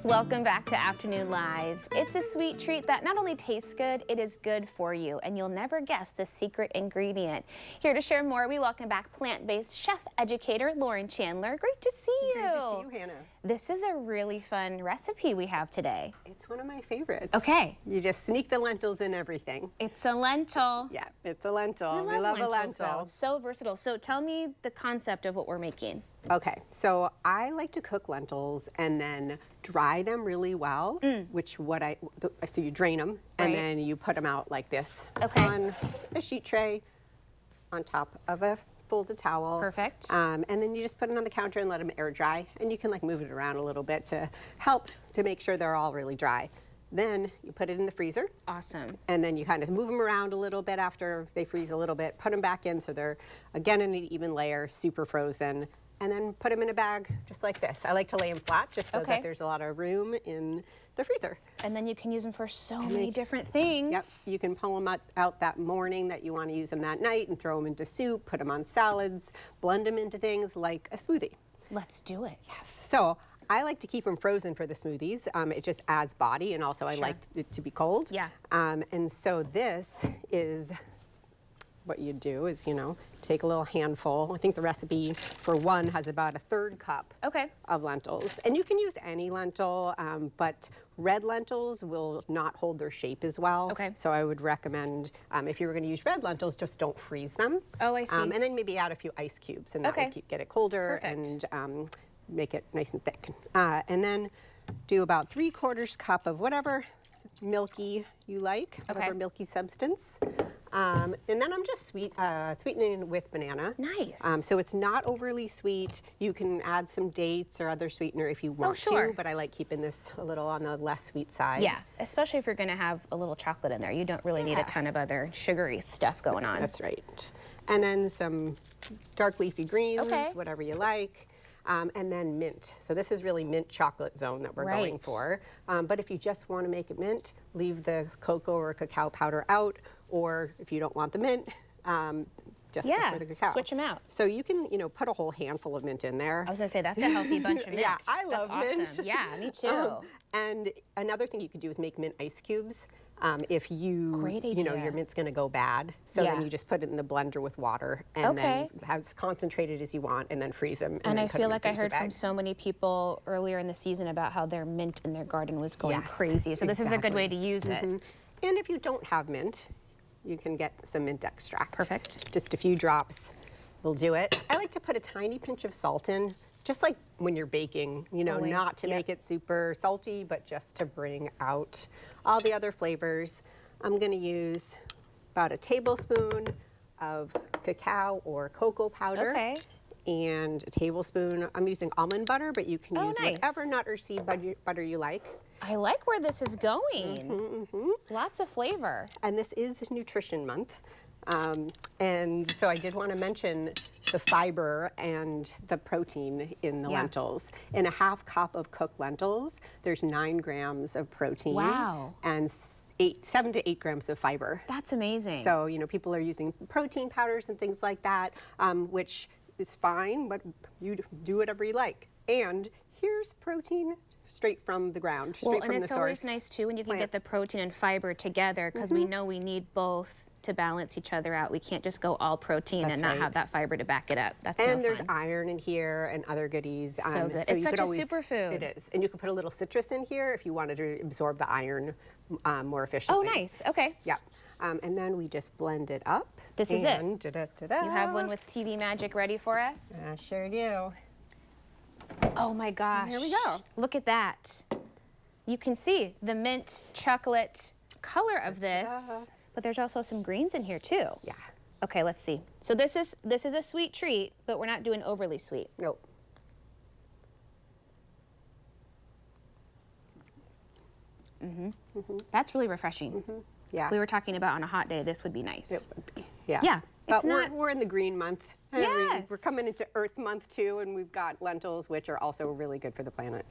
Welcome back to Afternoon Live. It's a sweet treat that not only tastes good, it is good for you, and you'll never guess the secret ingredient. Here to share more, we welcome back plant-based chef educator Lauren Chandler. Great to see you. Great to see you, Hannah. This is a really fun recipe we have today. It's one of my favorites. Okay. You just sneak the lentils in everything. It's a lentil. Yeah, it's a lentil. We love a lentils, lentil. It's so versatile. So tell me the concept of what we're making. Okay, so I like to cook lentils and then dry them really well, so you drain them and then you put them out like this on a sheet tray on top of a folded towel. Perfect. And then you just put it on the counter and let them air dry, and you can like move it around a little bit to help to make sure they're all really dry. Then you put it in the freezer. Awesome. And then you kind of move them around a little bit after they freeze a little bit, put them back in so they're again in an even layer, super frozen. And then put them in a bag just like this. I like to lay them flat just so that there's a lot of room in the freezer. And then you can use them for so many different things. Yep, you can pull them out that morning that you want to use them that night and throw them into soup, put them on salads, blend them into things like a smoothie. Let's do it. Yes. So I like to keep them frozen for the smoothies. It just adds body, and also I like it to be cold. Yeah. And so this is what you do is, take a little handful. I think the recipe for one has about a third cup of lentils. And you can use any lentil, but red lentils will not hold their shape as well. Okay. So I would recommend, if you were going to use red lentils, just don't freeze them. Oh, I see. And then maybe add a few ice cubes, and that will get it colder and make it nice and thick. And then do about 3/4 cup of whatever milky you like, whatever milky substance. And then I'm just sweetening with banana. Nice. So it's not overly sweet. You can add some dates or other sweetener if you want to, but I like keeping this a little on the less sweet side. Yeah, especially if you're going to have a little chocolate in there. You don't really need a ton of other sugary stuff going on. That's right. And then some dark leafy greens, whatever you like. And then mint. So this is really mint chocolate zone that we're going for. But if you just want to make it mint, leave the cocoa or cacao powder out. Or if you don't want the mint, just go for the cacao. Switch them out. So you can, put a whole handful of mint in there. I was going to say, that's a healthy bunch of mint. Yeah, I love mint. Awesome. Yeah, me too. And another thing you could do is make mint ice cubes. If you, your mint's going to go bad. So then you just put it in the blender with water and then have as concentrated as you want and then freeze them. And I feel like I heard from so many people earlier in the season about how their mint in their garden was going crazy. So this is a good way to use it. And if you don't have mint, you can get some mint extract. Perfect. Just a few drops will do it. I like to put a tiny pinch of salt in, just like when you're baking, not to make it super salty, but just to bring out all the other flavors. I'm going to use about a tablespoon of cacao or cocoa powder. And a tablespoon, I'm using almond butter, but you can use whatever nut or seed butter you like. I like where this is going. Lots of flavor. And this is Nutrition Month. And so I did want to mention the fiber and the protein in the lentils. In a 1/2 cup of cooked lentils, there's 9 grams of protein. Wow. And 7 to 8 grams of fiber. That's amazing. So, people are using protein powders and things like that, which is fine, but you do whatever you like. And here's protein straight from the ground, straight from the source. And it's always nice too when you can get the protein and fiber together, because we know we need both to balance each other out. We can't just go all protein and not have that fiber to back it up. That's and there's iron in here and other goodies. So good. It's such a superfood. It is. And you can put a little citrus in here if you wanted to absorb the iron more efficiently. Oh, nice. Okay. Yeah. And then we just blend it up. This is it. Da-da-da-da. You have one with TV magic ready for us? I sure do. Oh my gosh. Here we go. Look at that. You can see the mint chocolate color of this, but there's also some greens in here too. Yeah. Okay, let's see. So this is a sweet treat, but we're not doing overly sweet. Nope. That's really refreshing. Yeah. We were talking about on a hot day, this would be nice. It would be. Yeah. Yeah. But we're in the green month. Yes. We're coming into Earth month too, and we've got lentils, which are also really good for the planet.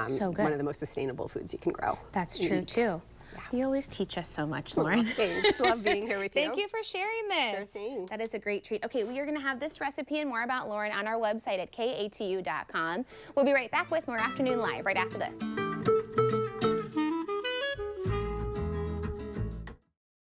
So good. One of the most sustainable foods you can grow. That's true too. Yeah. You always teach us so much, Lauren. Thanks. Love being here with you. Thank you for sharing this. Sure thing. That is a great treat. Okay, we are going to have this recipe and more about Lauren on our website at katu.com. We'll be right back with more Afternoon Live right after this.